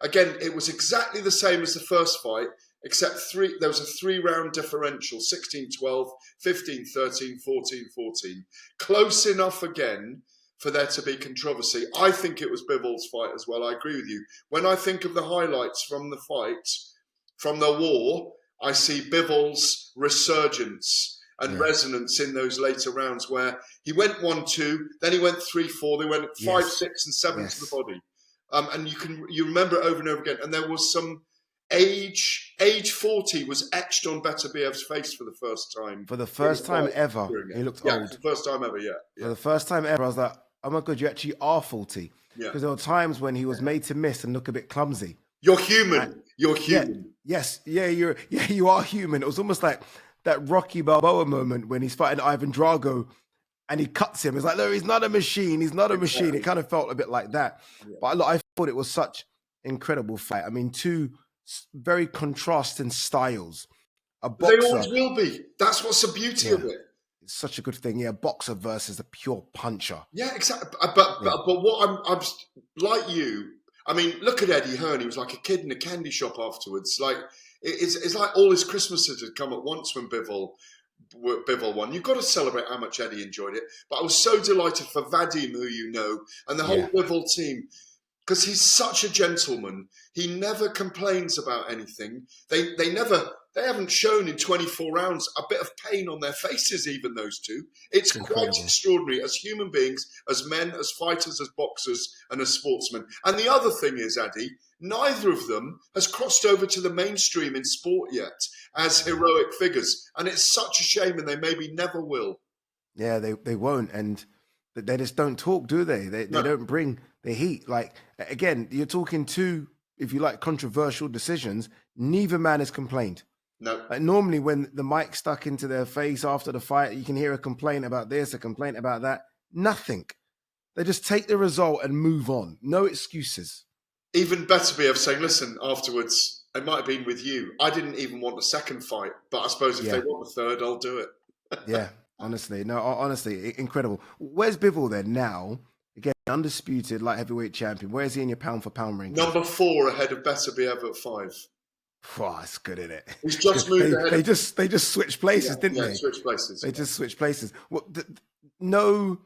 Speaker 2: Again, it was exactly the same as the first fight, except there was a 3-round differential, 16-12, 15-13, 14-14. Close enough again for there to be controversy. I think it was Bivol's fight as well. I agree with you. When I think of the highlights from the fight, from the war, I see Bivol's resurgence and resonance in those later rounds where he went 1-2, then he went 3-4, they went 5, 6, and 7 to the body. And you remember it over and over again. And there was some age 40 was etched on Beterbiev's face for the first time.
Speaker 1: For the first time ever. He looked old.
Speaker 2: For the first time ever,
Speaker 1: For the first time ever, I was like, oh my God, you actually are 40. Because there were times when he was made to miss and look a bit clumsy.
Speaker 2: You're human. You're human.
Speaker 1: You are human. It was almost like that Rocky Balboa moment when he's fighting Ivan Drago and he cuts him. It's like, no, he's not a machine. He's not a machine. It kind of felt a bit like that. Yeah. But I thought it was such an incredible fight. I mean, 2 very contrasting styles. A boxer,
Speaker 2: they always will be. That's what's the beauty of it.
Speaker 1: It's such a good thing. Yeah, boxer versus a pure puncher.
Speaker 2: Yeah, exactly. But what I'm like you, I mean, look at Eddie Hearn. He was like a kid in a candy shop afterwards. Like, it's like all his Christmases had come at once when Bivol won. You've got to celebrate how much Eddie enjoyed it. But I was so delighted for Vadim, who you know, and the whole Bivol team, because he's such a gentleman. He never complains about anything. They haven't shown in 24 rounds a bit of pain on their faces, even those 2. It's quite extraordinary as human beings, as men, as fighters, as boxers, and as sportsmen. And the other thing is, Ade, neither of them has crossed over to the mainstream in sport yet as heroic figures. And it's such a shame, and they maybe never will.
Speaker 1: Yeah, they won't. And they just don't talk, do they? They don't bring the heat. Like, again, you're talking 2, if you like, controversial decisions. Neither man has complained.
Speaker 2: No.
Speaker 1: Like, normally when the mic's stuck into their face after the fight, you can hear a complaint about this, a complaint about that. Nothing. They just take the result and move on. No excuses.
Speaker 2: Even Beterbiev saying, listen, afterwards, it might have been with you. I didn't even want a second fight, but I suppose if they want a third, I'll do it.
Speaker 1: Yeah, honestly. Incredible. Where's Bivol then now? Again, undisputed light heavyweight champion. Where is he in your pound for pound ranking?
Speaker 2: Number 4 ahead of Beterbiev at 5.
Speaker 1: Oh, that's good, isn't it?
Speaker 2: He's just moved ahead.
Speaker 1: They just switched places, didn't they?
Speaker 2: Switched places.
Speaker 1: They just switched places. Well, no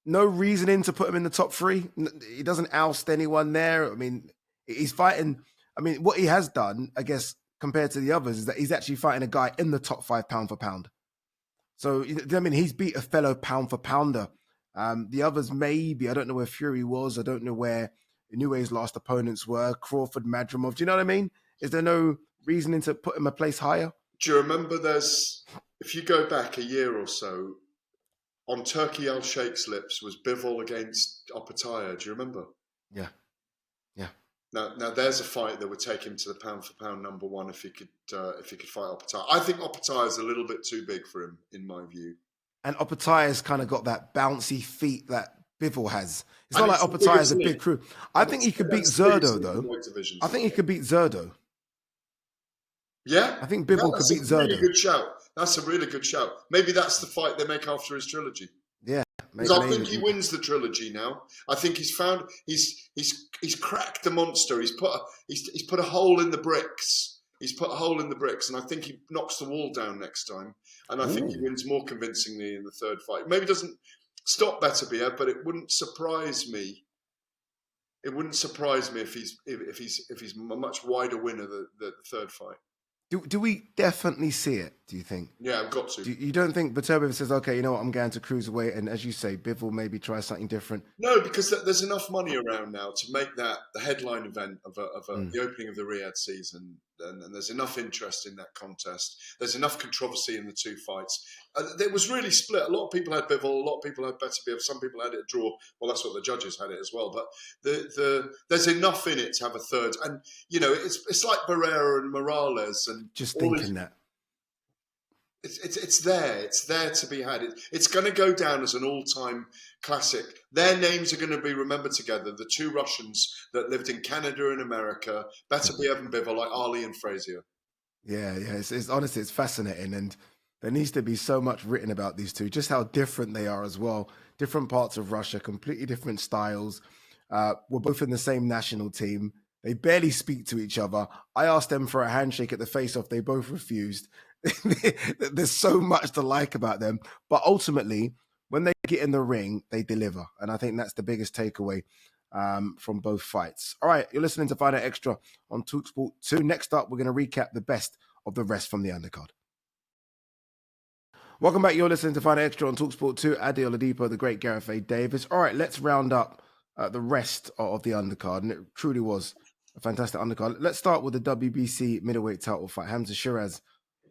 Speaker 1: reasoning to put him in the top 3. He doesn't oust anyone there. I mean, he's fighting I mean, what he has done, I guess, compared to the others, is that he's actually fighting a guy in the top 5 pound for pound. So, I mean, he's beat a fellow pound for pounder. The others, maybe, I don't know where Fury was. I don't know where Inouye's last opponents were. Crawford, Madrimov. Do you know what I mean? Is there no reasoning to put him a place higher?
Speaker 2: Do you remember if you go back a year or so, on Turki Al-Sheikh's lips was Bivol against Opataya. Do you remember?
Speaker 1: Yeah.
Speaker 2: Now there's a fight that would take him to the pound for pound number one if he could fight Opataya. I think Opataya is a little bit too big for him, in my view.
Speaker 1: And Opataya's kind of got that bouncy feet that Bivol has. It's not like Opataya's a big crew. I think he could beat Zerdo, though. I think he could beat Zerdo.
Speaker 2: Yeah?
Speaker 1: I think Bivol could beat Zerdo.
Speaker 2: Really good shout. That's a really good shout. Maybe that's the fight they make after his trilogy.
Speaker 1: Yeah.
Speaker 2: Because I think he wins the trilogy now. I think he's cracked the monster. He's put a hole in the bricks. He's put a hole in the bricks, and I think he knocks the wall down next time. And I think he wins more convincingly in the third fight. Maybe doesn't stop Beterbiev, but it wouldn't surprise me. It wouldn't surprise me if he's a much wider winner the third fight.
Speaker 1: Do we definitely see it, do you think?
Speaker 2: Yeah, I've got to.
Speaker 1: You don't think Beterbiev says, okay, you know what, I'm going to cruiserweight, and as you say, Bivol maybe try something different?
Speaker 2: No, because there's enough money around now to make that the headline event of the opening of the Riyadh season, and there's enough interest in that contest. There's enough controversy in the two fights. It was really split. A lot of people had Bivol, a lot of people had Beterbiev, some people had it a draw. Well, that's what the judges had it as well. But there's enough in it to have a third. And, you know, it's like Barrera and Morales. And
Speaker 1: just thinking that.
Speaker 2: It's there. It's there to be had. It's going to go down as an all-time classic. Their names are going to be remembered together. The two Russians that lived in Canada and America, Beterbiev and Bivol, like Ali and Frazier.
Speaker 1: Yeah. It's honestly, it's fascinating, and there needs to be so much written about these two, just how different they are as well. Different parts of Russia, completely different styles. We're both in the same national team. They barely speak to each other. I asked them for a handshake at the face-off. They both refused. There's so much to like about them. But ultimately, when they get in the ring, they deliver. And I think that's the biggest takeaway from both fights. All right, you're listening to Fight Night Extra on talkSPORT 2. Next up, we're going to recap the best of the rest from the undercard. Welcome back. You're listening to Fight Night Extra on talkSPORT 2. Ade Oladipo, the great Gareth A. Davies. All right, let's round up the rest of the undercard. And it truly was a fantastic undercard. Let's start with the WBC middleweight title fight. Hamza Shiraz,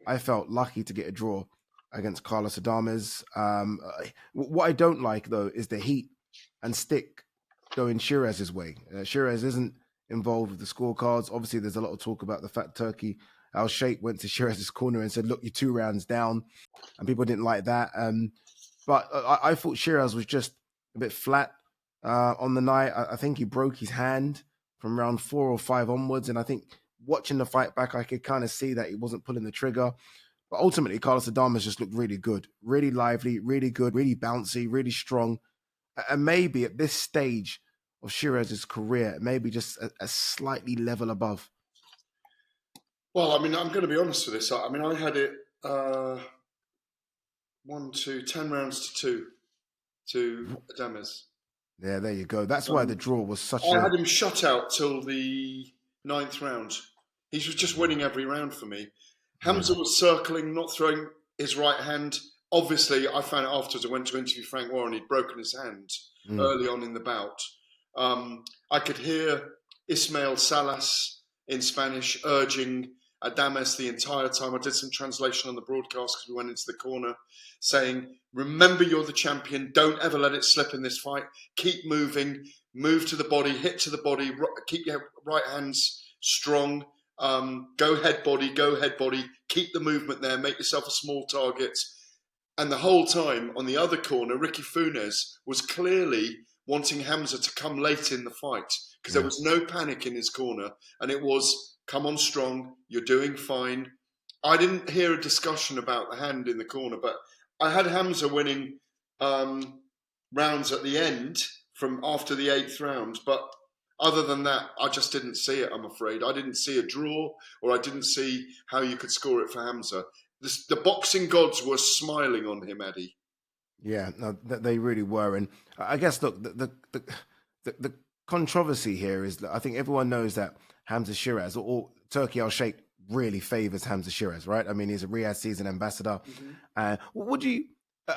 Speaker 1: I felt lucky to get a draw against Carlos Adames. What I don't like, though, is the heat and stick going Shiraz's way. Shiraz isn't involved with the scorecards. Obviously, there's a lot of talk about the fact Turki Al-Sheikh went to Shiraz's corner and said, look, you're 2 rounds down. And people didn't like that. But I thought Shiraz was just a bit flat on the night. I think he broke his hand from round 4 or 5 onwards. And I think watching the fight back, I could kind of see that he wasn't pulling the trigger. But ultimately, Carlos Adames just looked really good, really lively, really good, really bouncy, really strong. And maybe at this stage of Shiraz's career, maybe just a slightly level above.
Speaker 2: Well, I mean, I'm going to be honest with this. I mean, I had it 10 rounds to 2 to Adames.
Speaker 1: Yeah, there you go. That's why the draw was such
Speaker 2: I had him shut out till the 9th round. He was just winning every round for me. Hamza was circling, not throwing his right hand. Obviously, I found out afterwards, I went to interview Frank Warren, he'd broken his hand early on in the bout. I could hear Ismael Salas in Spanish urging Adames the entire time. I did some translation on the broadcast because we went into the corner saying, remember you're the champion. Don't ever let it slip in this fight. Keep moving. Move to the body. Hit to the body. Keep your right hands strong. Go head body. Go head body. Keep the movement there. Make yourself a small target. And the whole time on the other corner, Ricky Funes was clearly wanting Hamza to come late in the fight because there was no panic in his corner. And it was, come on strong, you're doing fine. I didn't hear a discussion about the hand in the corner, but I had Hamza winning rounds at the end from after the 8th round. But other than that, I just didn't see it, I'm afraid. I didn't see a draw, or I didn't see how you could score it for Hamza. The boxing gods were smiling on him, Eddie.
Speaker 1: Yeah, no, they really were. And I guess, look, the controversy here is that I think everyone knows that Hamza Shiraz, or Turkey Al Sheikh really favors Hamza Shiraz, right? I mean, he's a Riyadh season ambassador. Are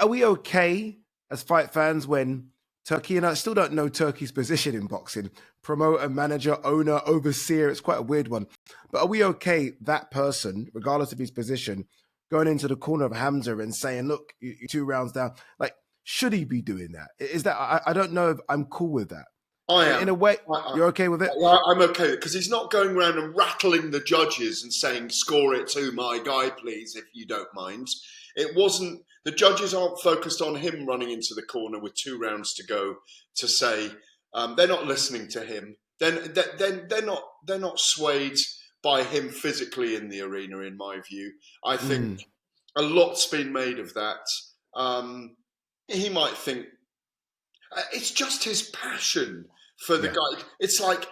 Speaker 1: we okay as fight fans when Turkey, and I still don't know Turkey's position in boxing, promoter, manager, owner, overseer, it's quite a weird one. But are we okay, that person, regardless of his position, going into the corner of Hamza and saying, look, you're 2 rounds down? Like, should he be doing that? Is that, I don't know if I'm cool with that.
Speaker 2: I am.
Speaker 1: In a way, you're okay with it?
Speaker 2: I'm okay, because he's not going around and rattling the judges and saying, score it to my guy, please, if you don't mind. It wasn't, the judges aren't focused on him running into the corner with 2 rounds to go to say, they're not listening to him. They're not swayed by him physically in the arena, in my view. I think a lot's been made of that. He might think, it's just his passion for the guy. It's like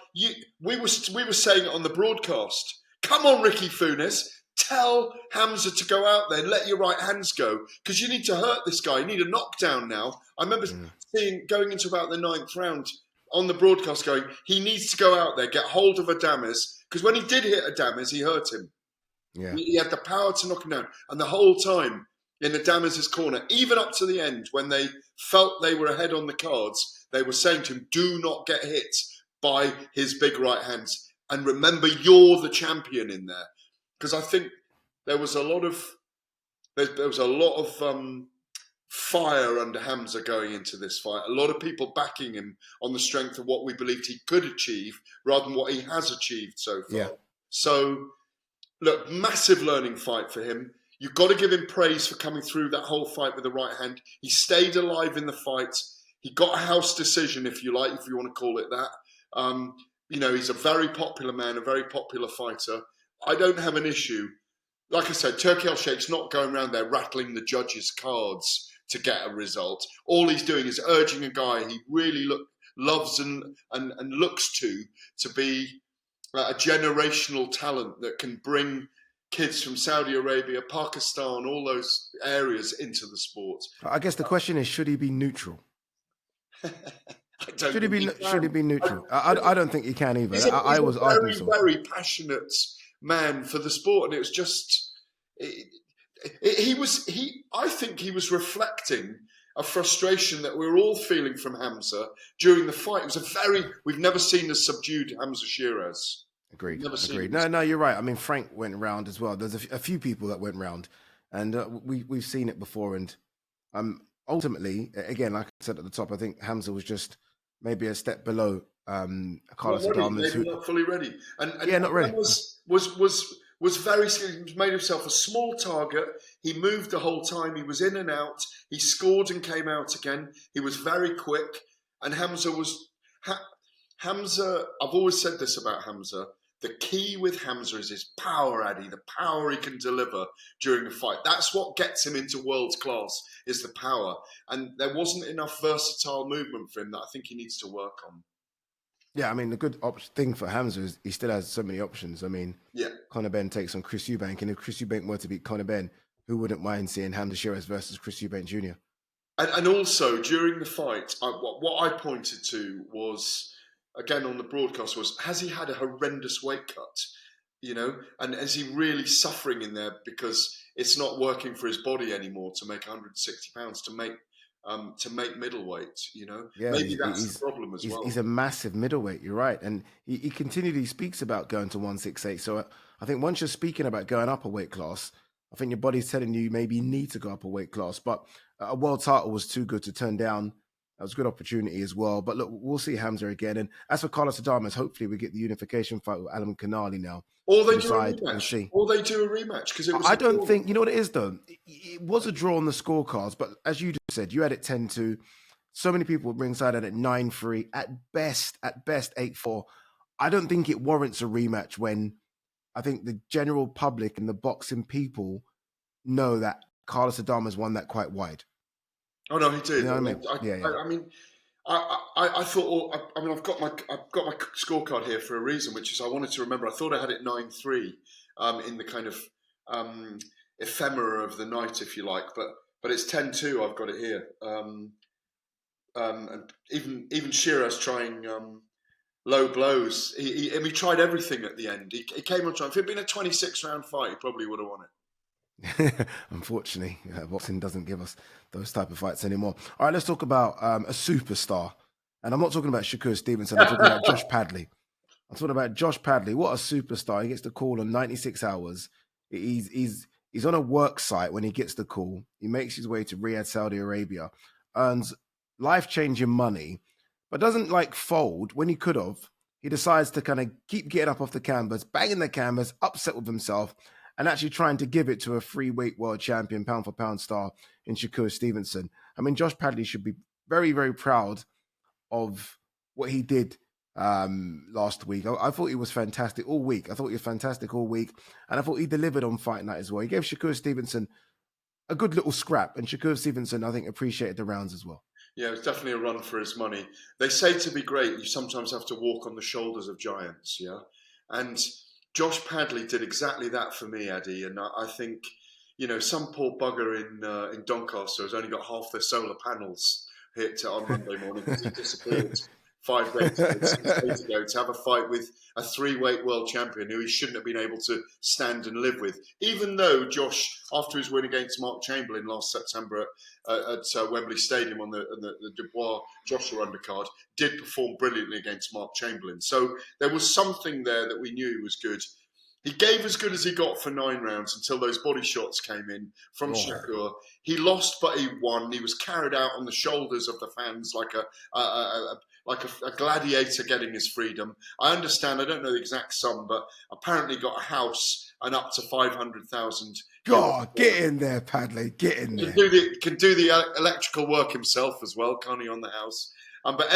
Speaker 2: we were saying it on the broadcast. Come on, Ricky Funes, tell Hamza to go out there and let your right hands go, because you need to hurt this guy. You need a knockdown now. I remember seeing going into about the 9th round on the broadcast going, he needs to go out there, get hold of Adames, because when he did hit Adames, he hurt him. Yeah. He had the power to knock him down, and the whole time in Adames' corner, even up to the end, when they felt they were ahead on the cards, they were saying to him, do not get hit by his big right hands. And remember, you're the champion in there. Because I think there was a lot of fire under Hamza going into this fight. A lot of people backing him on the strength of what we believed he could achieve rather than what he has achieved so far. Yeah. So, look, massive learning fight for him. You've got to give him praise for coming through that whole fight with the right hand. He stayed alive in the fight. He got a house decision, if you like, if you want to call it that. He's a very popular man, a very popular fighter. I don't have an issue. Like I said, Turkey Al Sheikh's not going around there rattling the judges' cards to get a result. All he's doing is urging a guy he really loves and looks to be a generational talent that can bring kids from Saudi Arabia, Pakistan, all those areas into the sport.
Speaker 1: I guess the question is, should he be neutral? Should he be neutral? I don't think he can either.
Speaker 2: He's a very, very passionate man for the sport, and it was just I think he was reflecting a frustration that we were all feeling from Hamza during the fight. It was we've never seen a subdued Hamza Shiraz.
Speaker 1: Agreed. No, you're right. I mean, Frank went round as well. There's a few people that went round, and we've seen it before. And ultimately, again, like I said at the top, I think Hamza was just maybe a step below Carlos Adames.
Speaker 2: Maybe not fully ready. And
Speaker 1: not ready.
Speaker 2: Was very scared. He made himself a small target. He moved the whole time. He was in and out. He scored and came out again. He was very quick. And Hamza was... Hamza, I've always said this about Hamza. The key with Hamza is his power, Ade, the power he can deliver during a fight. That's what gets him into world class, is the power. And there wasn't enough versatile movement for him that I think he needs to work on.
Speaker 1: Yeah, I mean, the good thing for Hamza is he still has so many options. I mean, Conor Benn takes on Chris Eubank, and if Chris Eubank were to beat Conor Benn, who wouldn't mind seeing Hamza Shiraz versus Chris Eubank Jr.?
Speaker 2: And also, during the fight, what I pointed to was, again on the broadcast, was, has he had a horrendous weight cut? And is he really suffering in there because it's not working for his body anymore to make 160 pounds, to make middleweight,
Speaker 1: Yeah,
Speaker 2: maybe that's the problem as well.
Speaker 1: He's a massive middleweight, you're right. And he continually speaks about going to 168. So I think once you're speaking about going up a weight class, I think your body's telling you maybe you need to go up a weight class. But a world title was too good to turn down. That was a good opportunity as well. But look, we'll see Hamza again. And as for Carlos Adames, hopefully we get the unification fight with Alan Kanali now.
Speaker 2: Or they do a rematch. Because
Speaker 1: I don't think, you know what it is though? It was a draw on the scorecards, but as you just said, you had it 10-2. So many people ringside at 9-3, at best 8-4. I don't think it warrants a rematch when I think the general public and the boxing people know that Carlos Adames won that quite wide.
Speaker 2: Oh no, he did.
Speaker 1: You know what I mean?
Speaker 2: I thought. I've got my scorecard here for a reason, which is I wanted to remember. I thought I had it 9-3 in the kind of ephemera of the night, if you like, but it's 10-2. I've got it here. And even Shiraz trying low blows. He tried everything at the end. He came on trying. If it had been a 26-round fight, he probably would have won it.
Speaker 1: Unfortunately, boxing doesn't give us those type of fights anymore. All right, let's talk about a superstar. And I'm not talking about Shakur Stevenson. I'm talking about Josh Padley. I'm talking about Josh Padley. What a superstar. He gets the call on 96 hours. He's on a work site when he gets the call. He makes his way to Riyadh, Saudi Arabia, earns life-changing money, but doesn't fold when he could have. He decides to kind of keep getting up off the canvas, banging the canvas, upset with himself, and actually trying to give it to a free-weight world champion, pound-for-pound star in Shakur Stevenson. I mean, Josh Padley should be very, very proud of what he did last week. I thought he was fantastic all week. And I thought he delivered on fight night as well. He gave Shakur Stevenson a good little scrap, and Shakur Stevenson, I think, appreciated the rounds as well.
Speaker 2: Yeah, it was definitely a run for his money. They say to be great, you sometimes have to walk on the shoulders of giants, yeah? And Josh Padley did exactly that for me, Ade. And I think, some poor bugger in Doncaster has only got half their solar panels hit on Monday morning because he disappeared 5 days ago, 6 days ago, to have a fight with a 3-weight world champion who he shouldn't have been able to stand and live with. Even though Josh, after his win against Mark Chamberlain last September at Wembley Stadium on the Dubois Joshua undercard, did perform brilliantly against Mark Chamberlain. So there was something there that we knew was good. He gave as good as he got for 9 rounds until those body shots came in from Shakur. He lost, but he won. He was carried out on the shoulders of the fans like a gladiator getting his freedom. I understand, I don't know the exact sum, but apparently got a house and up to 500,000.
Speaker 1: God, get in there, Padley, get in there.
Speaker 2: Can do the electrical work himself as well, can't he, on the house? But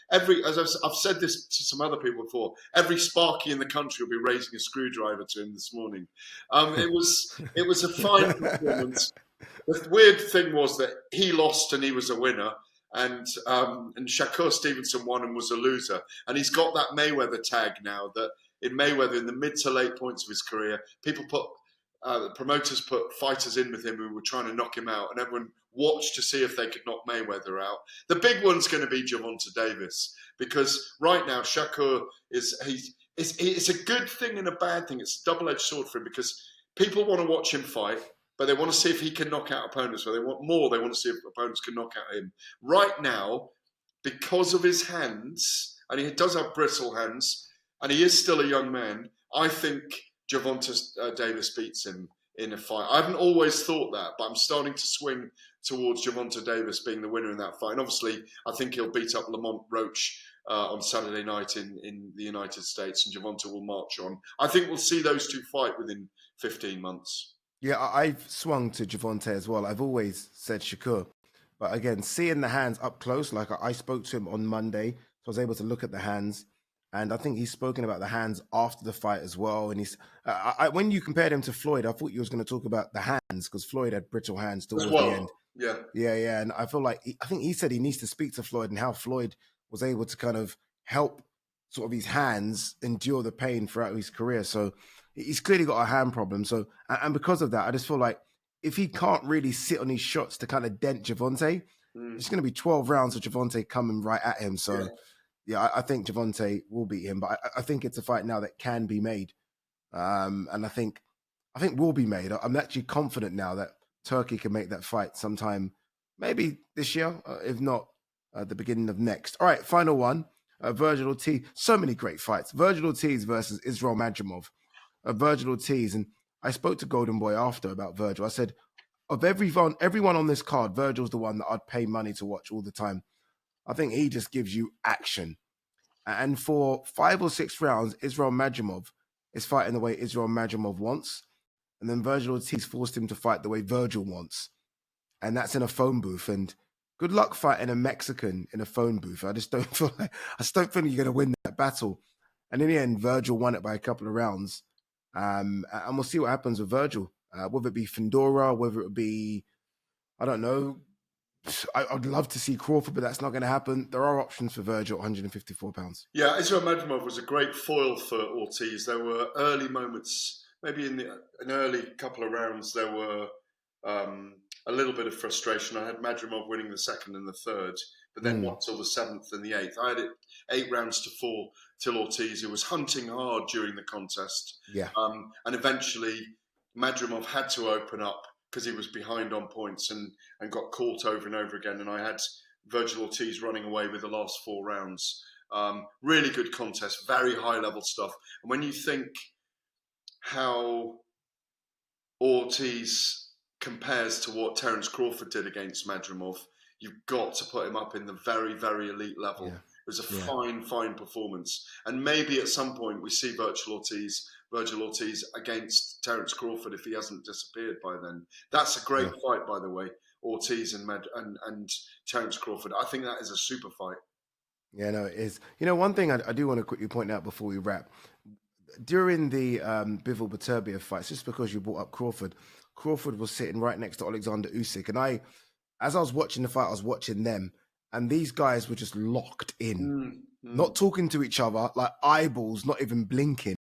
Speaker 2: every as I've said this to some other people before, every Sparky in the country will be raising a screwdriver to him this morning. It was a fine performance. The weird thing was that he lost and he was a winner, and Shakur Stevenson won and was a loser. And he's got that Mayweather tag now. That in Mayweather, in the mid to late points of his career, promoters put fighters in with him who were trying to knock him out, and everyone watched to see if they could knock Mayweather out. The big one's going to be Gervonta Davis, because right now Shakur it's a good thing and a bad thing. It's a double-edged sword for him, because people want to watch him fight, but they want to see if he can knock out opponents. They want to see if opponents can knock out him. Right now, because of his hands, and he does have brittle hands, and he is still a young man, I think Gervonta Davis beats him in a fight. I haven't always thought that, but I'm starting to swing towards Gervonta Davis being the winner in that fight. And obviously, I think he'll beat up Lamont Roach on Saturday night in the United States, and Gervonta will march on. I think we'll see those two fight within 15 months.
Speaker 1: Yeah, I've swung to Gervonta as well. I've always said Shakur. But again, seeing the hands up close, like I spoke to him on Monday, so I was able to look at the hands. And I think he's spoken about the hands after the fight as well. And he's when you compared him to Floyd, I thought you was going to talk about the hands, because Floyd had brittle hands towards the end. Yeah. And I feel like I think he said he needs to speak to Floyd, and how Floyd was able to kind of help sort of his hands endure the pain throughout his career. So he's clearly got a hand problem. So, and because of that, I just feel like if he can't really sit on his shots to kind of dent Gervonta, it's going to be 12 rounds of Gervonta coming right at him. So. Yeah, I think Gervonta will beat him, but I think it's a fight now that can be made, and I think will be made. I'm actually confident now that Turkey can make that fight sometime, maybe this year, if not the beginning of next. All right, final one: Virgil Ortiz. So many great fights. Virgil Ortiz versus Israel Madrimov. Virgil Ortiz, and I spoke to Golden Boy after about Virgil. I said, of everyone on this card, Virgil's the one that I'd pay money to watch all the time. I think he just gives you action. And for 5 or 6 rounds, Israel Madrimov is fighting the way Israel Madrimov wants. And then Virgil Ortiz forced him to fight the way Virgil wants. And that's in a phone booth. And good luck fighting a Mexican in a phone booth. I just don't feel like you're going to win that battle. And in the end, Virgil won it by a couple of rounds. And we'll see what happens with Virgil. Whether it be Findora, whether it be, I don't know, I'd love to see Crawford, but that's not going to happen. There are options for Virgil at 154 pounds.
Speaker 2: Yeah, Israel Madrimov was a great foil for Ortiz. There were early moments, maybe in an early couple of rounds, there were a little bit of frustration. I had Madrimov winning the second and the third, but then won till the seventh and the eighth. I had it 8 rounds to 4 till Ortiz, who was hunting hard during the contest.
Speaker 1: Yeah.
Speaker 2: And eventually Madrimov had to open up because he was behind on points and got caught over and over again. And I had Virgil Ortiz running away with the last 4 rounds. Really good contest, very high level stuff. And when you think how Ortiz compares to what Terence Crawford did against Madrimov, you've got to put him up in the very, very elite level. Yeah. It was a fine performance. And maybe at some point we see Virgil Ortiz against Terence Crawford if he hasn't disappeared by then. That's a great fight, by the way, Ortiz and Terence Crawford. I think that is a super fight.
Speaker 1: Yeah, no, it is. One thing I do want to quickly point out before we wrap. During the Bivol Beterbiev fights, just because you brought up Crawford was sitting right next to Alexander Usyk. And as I was watching the fight, I was watching them. And these guys were just locked in, not talking to each other, like eyeballs, not even blinking,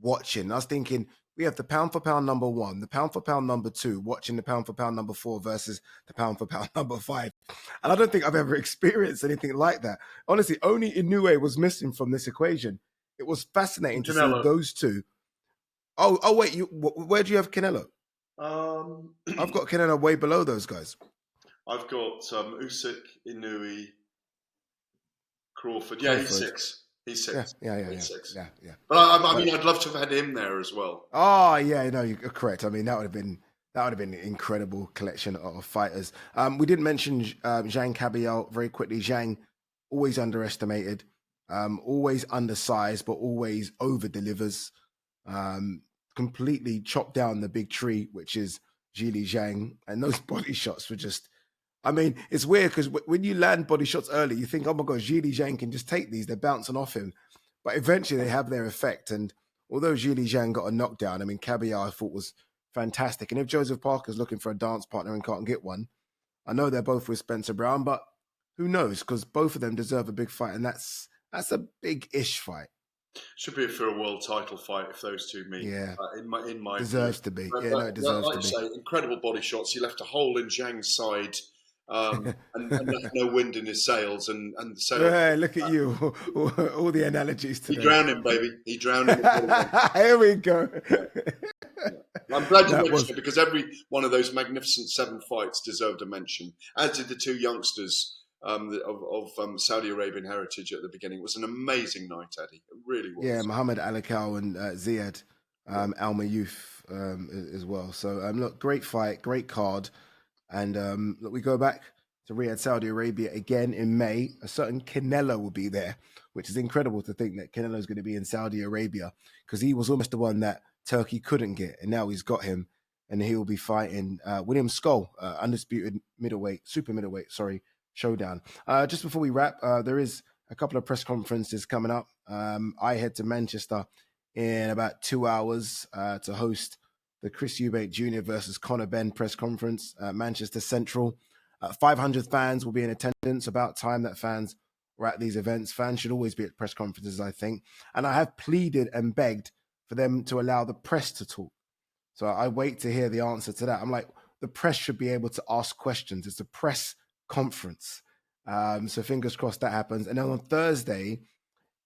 Speaker 1: watching. And I was thinking, we have the pound for pound number 1, the pound for pound number 2, watching the pound for pound number 4 versus the pound for pound number 5. And I don't think I've ever experienced anything like that. Honestly, only Inoue was missing from this equation. It was fascinating to see those two. Oh wait, where do you have Canelo? I've got Canelo way below those guys.
Speaker 2: I've got Usyk, Inoue, Crawford. Yeah, he's 6. He's 6.
Speaker 1: Yeah.
Speaker 2: He's 6.
Speaker 1: Yeah.
Speaker 2: But I mean, I'd love to have had him there as well.
Speaker 1: Oh yeah, no, you're correct. I mean, that would have been an incredible collection of fighters. We didn't mention Zhang Cabial very quickly. Zhang, always underestimated, always undersized, but always over delivers. Completely chopped down the big tree, which is Zhili Zhang, and those body shots were just. I mean, it's weird because when you land body shots early, you think, oh my God, Zhili Zhang can just take these. They're bouncing off him. But eventually they have their effect. And although Zhili Zhang got a knockdown, I mean, Cabial I thought was fantastic. And if Joseph Parker's looking for a dance partner and can't get one, I know they're both with Spencer Brown, but who knows? Because both of them deserve a big fight. And that's a big-ish fight.
Speaker 2: Should be for a world title fight if those two meet.
Speaker 1: Yeah,
Speaker 2: in my
Speaker 1: deserves to be. It deserves to be.
Speaker 2: Say, incredible body shots. He left a hole in Zhang's side, and left no wind in his sails. And so
Speaker 1: hey, look at you, all the analogies today.
Speaker 2: He drowned him, baby. He drowned him.
Speaker 1: Here we go.
Speaker 2: I'm glad you mentioned it because every one of those magnificent 7 fights deserved a mention, as did the 2 youngsters. Of Saudi Arabian heritage at the beginning. It was an amazing night, Eddie. It really was. Yeah,
Speaker 1: Muhammad Alakal and Ziad Al Mayouth as well. So look, great fight, great card. And look, we go back to Riyadh, Saudi Arabia again in May. A certain Canelo will be there, which is incredible to think that Canelo is going to be in Saudi Arabia because he was almost the one that Turkey couldn't get. And now he's got him. And he will be fighting William Skull, undisputed super middleweight, showdown. Just before we wrap, there is a couple of press conferences coming up. I head to Manchester in about 2 hours to host the Chris Eubank Jr. versus Conor Benn press conference at Manchester Central. 500 fans will be in attendance. About time that fans were at these events. Fans should always be at press conferences, I think. And I have pleaded and begged for them to allow the press to talk. So I wait to hear the answer to that. I'm like, the press should be able to ask questions. It's a press conference. So fingers crossed that happens. And then on Thursday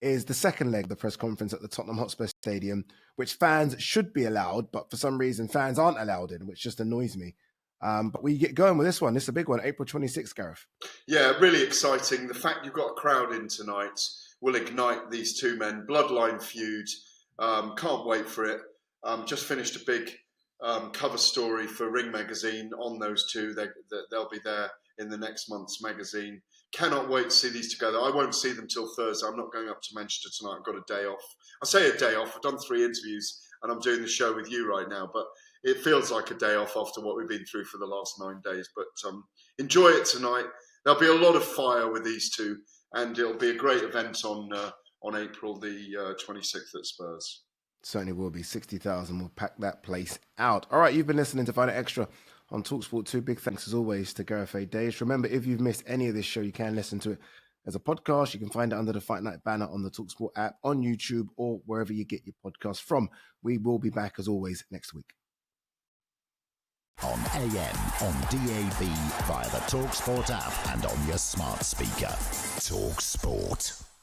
Speaker 1: is the second leg of the press conference at the Tottenham Hotspur Stadium, which fans should be allowed, but for some reason fans aren't allowed in, which just annoys me. But we get going with this one. This is a big one, April 26th, Gareth.
Speaker 2: Yeah, really exciting. The fact you've got a crowd in tonight will ignite these two men. Bloodline feud. Can't wait for it. Just finished a big cover story for Ring Magazine on those two. They'll be there in the next month's magazine. Cannot wait to see these together. I won't see them till Thursday. I'm not going up to Manchester tonight. I've got a day off. I say a day off. I've done 3 interviews and I'm doing the show with you right now, but it feels like a day off after what we've been through for the last 9 days. But enjoy it tonight. There'll be a lot of fire with these two, and it'll be a great event on April the 26th at Spurs.
Speaker 1: Certainly will be. 60,000 will pack that place out. All right, you've been listening to Find It Extra on talkSPORT 2. Big thanks as always to Gareth A. Davies. Remember, if you've missed any of this show, you can listen to it as a podcast. You can find it under the Fight Night banner on the talkSPORT app, on YouTube, or wherever you get your podcasts from. We will be back as always next week.
Speaker 3: on AM, on DAB, via the talkSPORT app and on your smart speaker. talkSPORT.